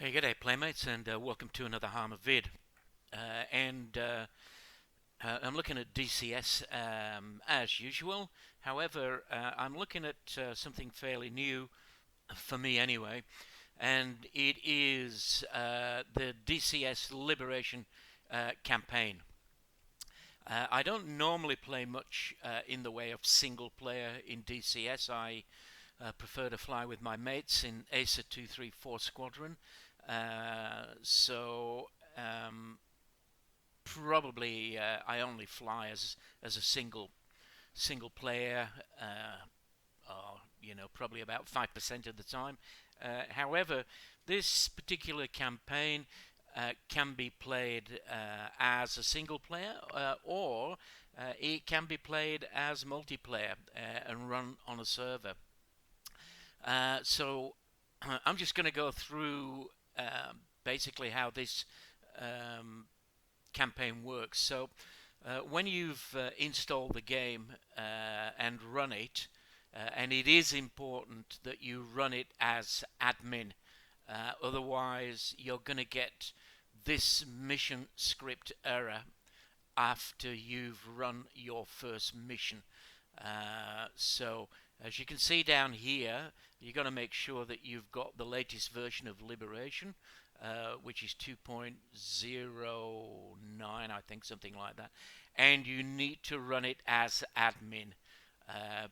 Hey, g'day playmates, and welcome to another Harmer vid. And I'm looking at DCS as usual. However, I'm looking at something fairly new for me anyway, and it is the DCS Liberation campaign. I don't normally play much in the way of single player in DCS. I prefer to fly with my mates in ASA 234 Squadron. So probably I only fly as a single player, or probably about 5% of the time. However, this particular campaign can be played as a single player, or it can be played as multiplayer and run on a server. So I'm just going to go through basically how this campaign works. So when you've installed the game and run it, and it is important that you run it as admin, otherwise you're going to get this mission script error after you've run your first mission. So as you can see down here, you've got to make sure that you've got the latest version of Liberation, which is 2.09, I think, something like that. And you need to run it as admin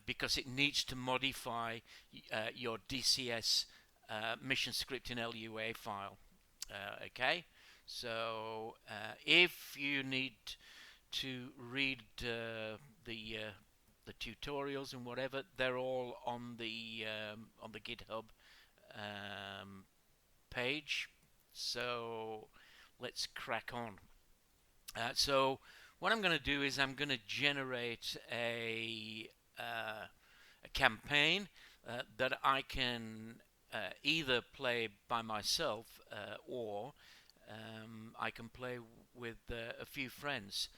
because it needs to modify your DCS mission script in LUA file. Okay, so if you need to read the tutorials and whatever, they're all on the GitHub page. So let's crack on. So what I'm going to do is I'm going to generate a campaign that I can either play by myself or I can play with a few friends.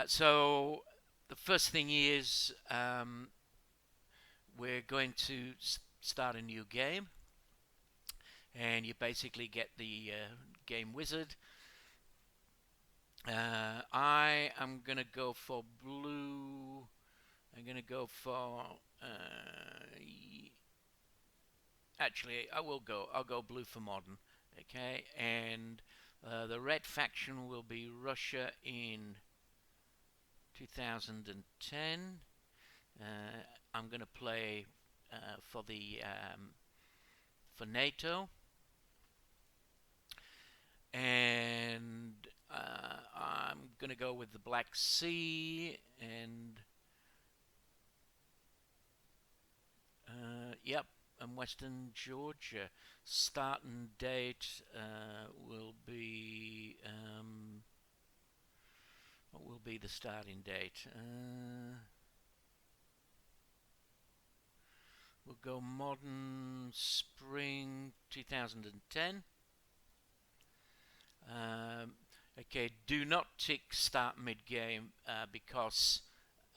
So the first thing is we're going to start a new game, and you basically get the game wizard. I am gonna go for blue. I'm gonna go for actually I'll go blue for modern. Okay, and the red faction will be Russia in 2010. I'm going to play for NATO, and I'm going to go with the Black Sea, and yep, and Western Georgia. Starting date will be what will be the starting date? We'll go modern spring 2010. Okay, do not tick start mid-game because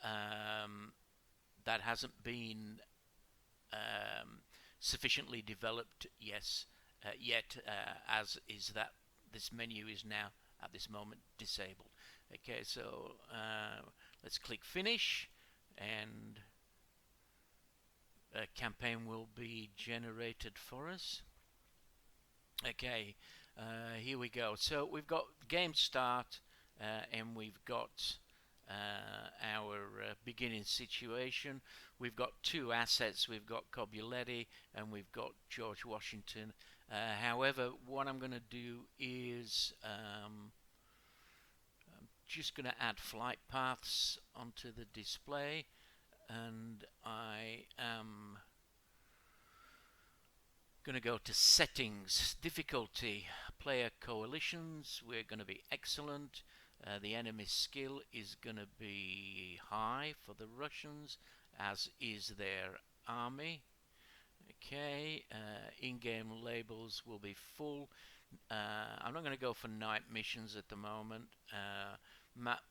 that hasn't been sufficiently developed yet, as is that this menu is now at this moment disabled. Okay, so let's click finish, and a campaign will be generated for us. Okay, here we go. So we've got game start, and we've got our beginning situation. We've got two assets. We've got Cobuletti and we've got George Washington. However, what I'm going to do is I'm just going to add flight paths onto the display, and I am going to go to settings, difficulty, player coalitions. We're going to be excellent. The enemy skill is going to be high for the Russians, as is their army. Okay, in-game labels will be full. I'm not going to go for night missions at the moment. Map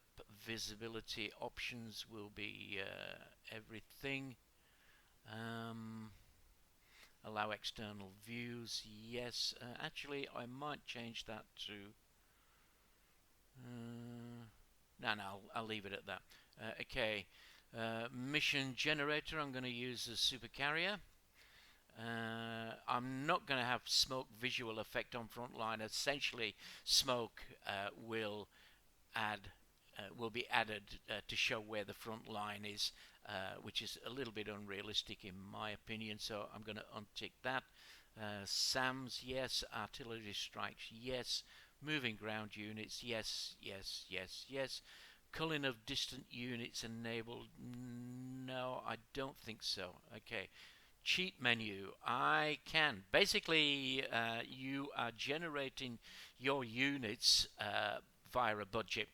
visibility options will be everything. Allow external views, yes. Actually, I might change that to... no, I'll leave it at that. Okay, mission generator, I'm going to use the super carrier. I'm not going to have smoke visual effect on frontline. Essentially, smoke will be added to show where the front line is, which is a little bit unrealistic in my opinion. So I'm going to untick that. SAMs, yes. Artillery strikes, yes. Moving ground units, yes, yes, yes, yes. Culling of distant units enabled, no, I don't think so. Okay. Cheat menu, I can. Basically, you are generating your units via a budget.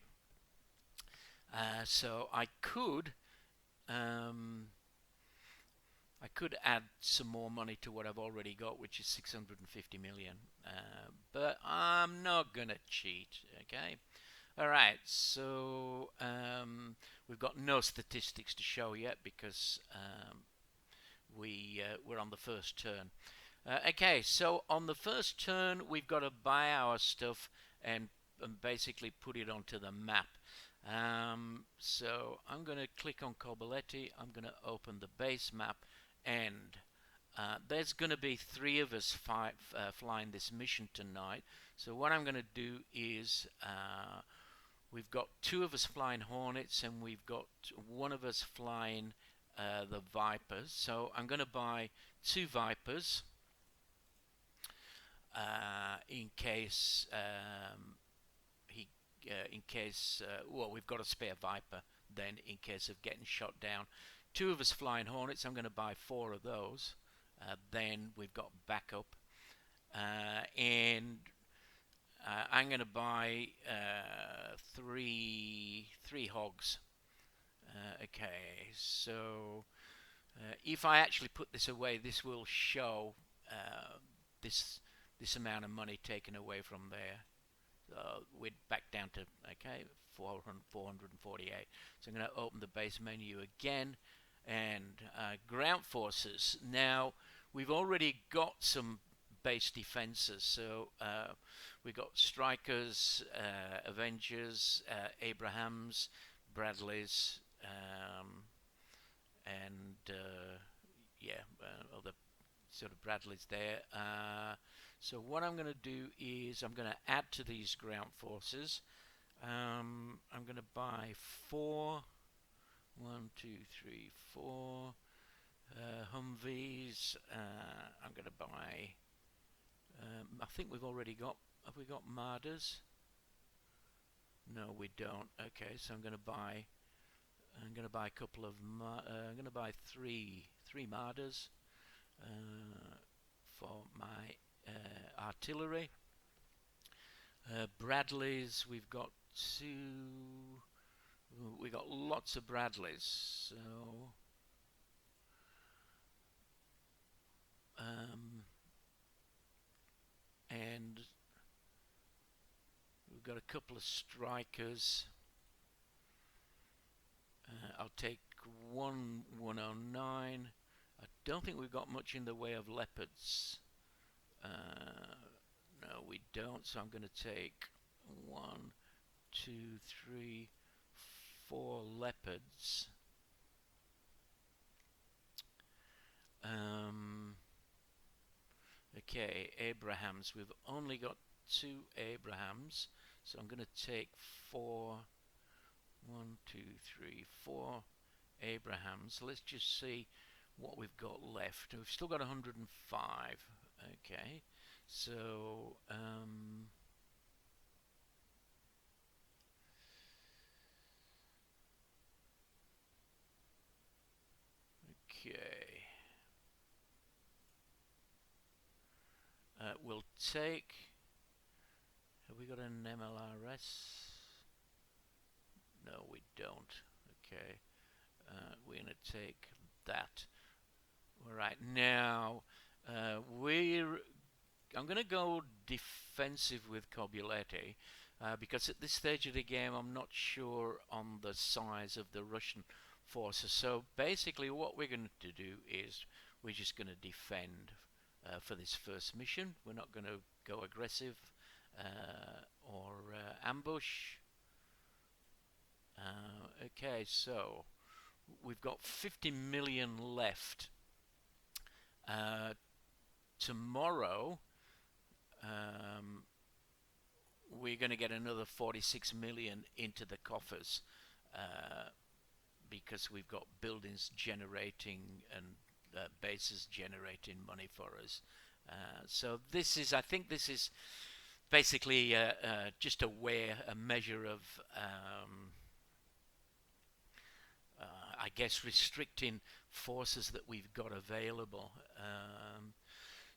So I could add some more money to what I've already got, which is 650 million. But I'm not gonna cheat. Okay. All right. So we've got no statistics to show yet because we're on the first turn. Okay, so on the first turn, we've got to buy our stuff and basically put it onto the map. So I'm going to click on Cobaleti. I'm going to open the base map, and there's going to be 3 of us flying this mission tonight. So what I'm going to do is we've got 2 of us flying Hornets, and we've got 1 of us flying the Vipers. So I'm going to buy 2 Vipers in case well, we've got a spare Viper then in case of getting shot down. 2 of us flying Hornets. I'm going to buy 4 of those. Then we've got backup, and I'm going to buy 3 hogs. Okay, so if I actually put this away, this will show this amount of money taken away from there. We're back down to 448. So I'm going to open the base menu again, and ground forces. Now we've already got some base defenses. So we've got Strikers, Avengers, Abrahams, Bradleys, and other sort of Bradleys there. So what I'm going to do is I'm going to add to these ground forces. I'm going to buy 4, 1, 2, 3, 4 Humvees. I'm going to buy. I think we've already got. Have we got Marders? No, we don't. Okay, so I'm going to buy. I'm going to buy a couple of. I'm going to buy three Marders for my artillery. Bradleys, we've got 2. We got lots of Bradleys, so and we've got a couple of Strikers. I'll take 109. I don't think we've got much in the way of Leopards. No, we don't. So I'm going to take 1, 2, 3, 4 Leopards. Okay, Abrahams. We've only got 2 Abrahams, so I'm going to take 4. 1, 2, 3, 4 Abrahams. Let's just see what we've got left. We've still got 105. Okay, so okay, we'll take. Have we got an MLRS? No, we don't. Okay, we're going to take that. All right, now I'm going to go defensive with Cobaleti because at this stage of the game I'm not sure on the size of the Russian forces. So basically what we're going to do is we're just going to defend for this first mission. We're not going to go aggressive or ambush. Okay, so we've got 50 million left. Tomorrow, we're going to get another 46 million into the coffers because we've got buildings generating and bases generating money for us. So this is, I think this is basically just a measure of I guess restricting forces that we've got available.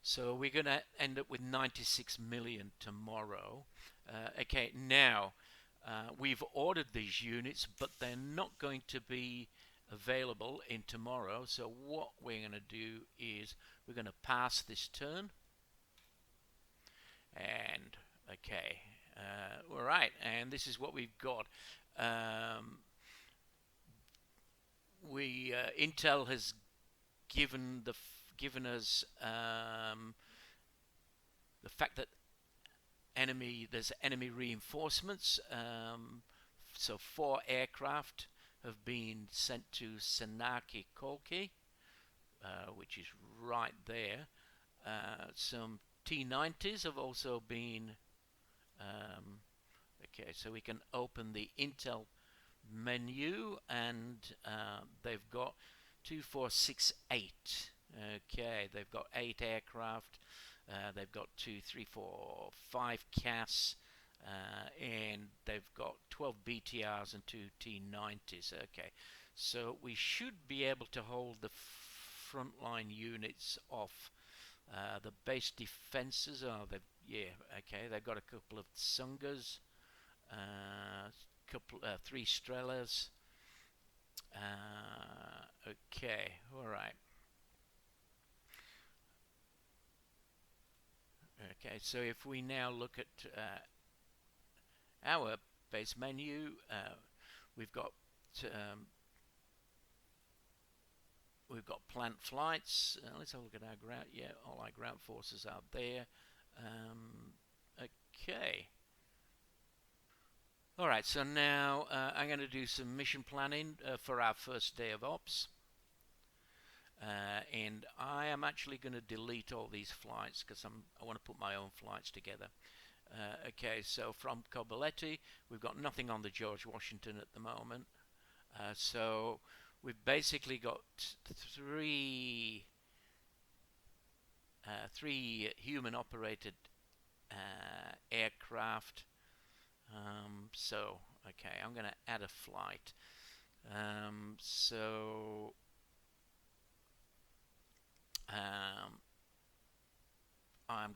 So we're going to end up with 96 million tomorrow. Okay, now we've ordered these units, but they're not going to be available in tomorrow. So what we're going to do is we're going to pass this turn. And okay, all right, and this is what we've got. Intel has given us the fact that there's enemy reinforcements. So 4 aircraft have been sent to Senaki Kolki, which is right there. Some T-90s have also been okay, so we can open the Intel menu, and they've got 2, 4, 6, 8. Okay, they've got 8 aircraft. They've got 2, 3, 4, 5 CAS, and they've got 12 BTRs and 2 T-90s. Okay, so we should be able to hold the frontline units off. The base defenses are they've got a couple of Tsungas, three Strelas. Okay, all right. Okay, so if we now look at our base menu, we've got plant flights. Let's have a look at our ground. Yeah, all our ground forces are there. Okay. All right, so now I'm going to do some mission planning for our first day of ops. And I am actually going to delete all these flights because I want to put my own flights together. Okay, so from Kobuleti, we've got nothing on the George Washington at the moment. So we've basically got three human-operated aircraft. So, okay, I'm going to add a flight. I'm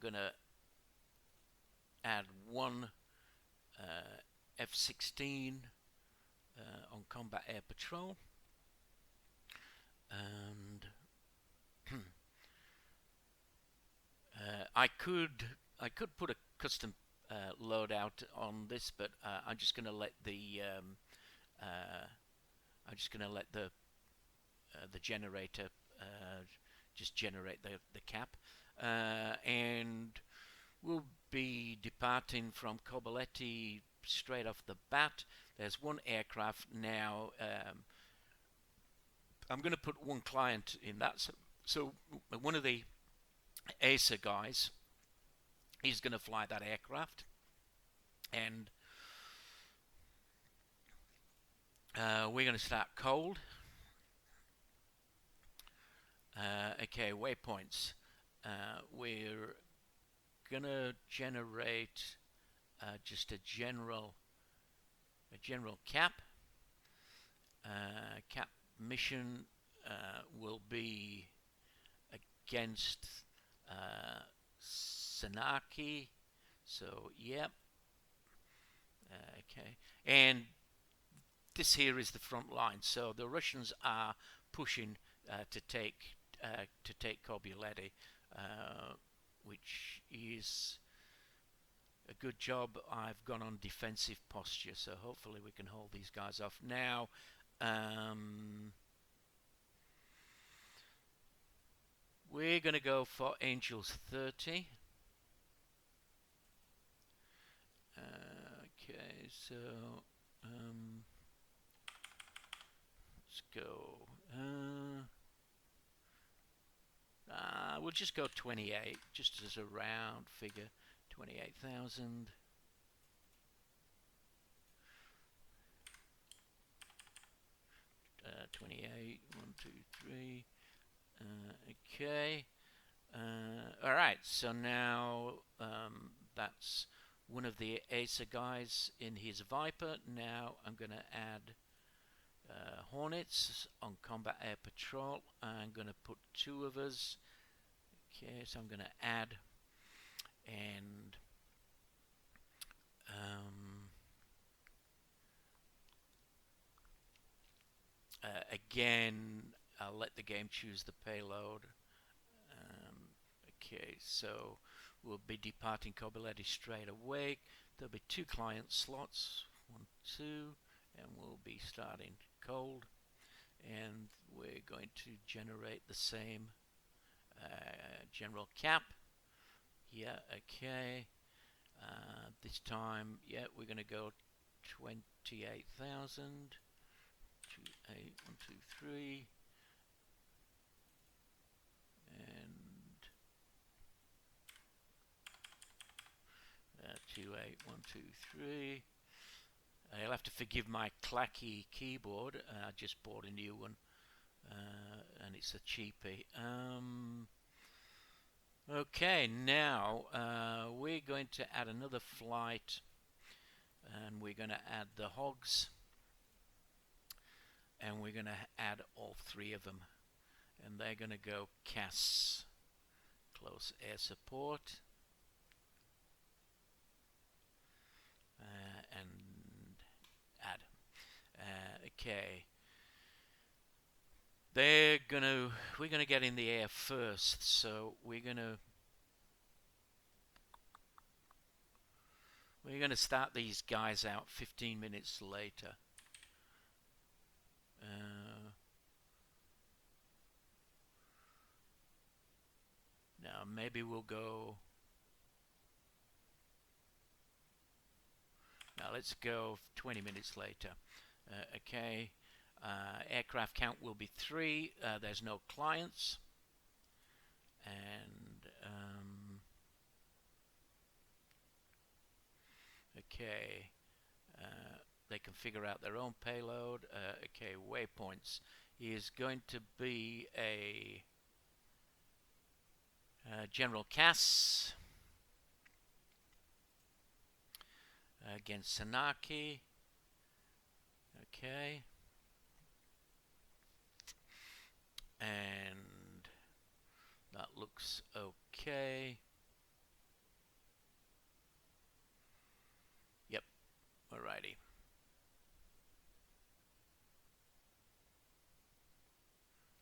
going to add one F-16 on combat air patrol, and I could put a custom loadout on this, but I'm just going to let the the generator just generate the cap, and we'll be departing from Kobuleti straight off the bat. There's one aircraft now. I'm going to put one client in that. So one of the ASA guys, he's going to fly that aircraft, and we're going to start cold. Okay, waypoints. We're gonna generate just a general cap. Cap mission will be against Senaki. So yep. Okay, and this here is the front line. So the Russians are pushing to take Kobuleti, which is a good job. I've gone on defensive posture, so hopefully we can hold these guys off. Now, We're going to go for Angels 30. Okay, so let's go. We'll just go 28, just as a round figure. 28,000. 28. 1, 2, 3. Okay. Alright, so now that's one of the Acer guys in his Viper. Now I'm going to add Hornets on Combat Air Patrol. I'm going to put 2 of us. Okay, so I'm going to add, and again, I'll let the game choose the payload. Okay, so we'll be departing Kobyleti straight away. There'll be 2 client slots, 1, 2, and we'll be starting cold. And we're going to generate the same general cap. Yeah, okay. This time, yeah, we're going to go 28,000. 2, 8, 1, 2, 3. And 2, 8, 1, 2, 3. You'll have to forgive my clacky keyboard. I just bought a new one, and it's a cheapie. Okay, now we're going to add another flight, and we're going to add the hogs, and we're going to add all 3 of them, and they're going to go CAS, close air support, and add. Okay. We're gonna get in the air first, so we're gonna start these guys out 15 minutes later. Now maybe we'll go. Now let's go 20 minutes later. Okay. Aircraft count will be 3. There's no clients, and okay, they can figure out their own payload. Okay, waypoints is going to be a General Cass against Sanaki. Okay. And that looks okay. Yep. Alrighty.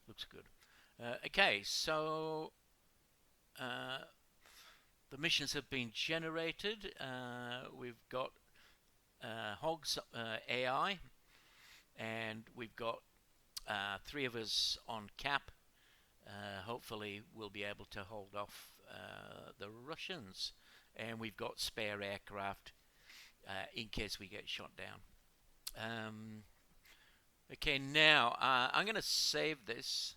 Looks good. Okay, so the missions have been generated. We've got Hogs AI, and we've got 3 of us on cap. Hopefully we'll be able to hold off the Russians, and we've got spare aircraft in case we get shot down. Okay, now I'm going to save this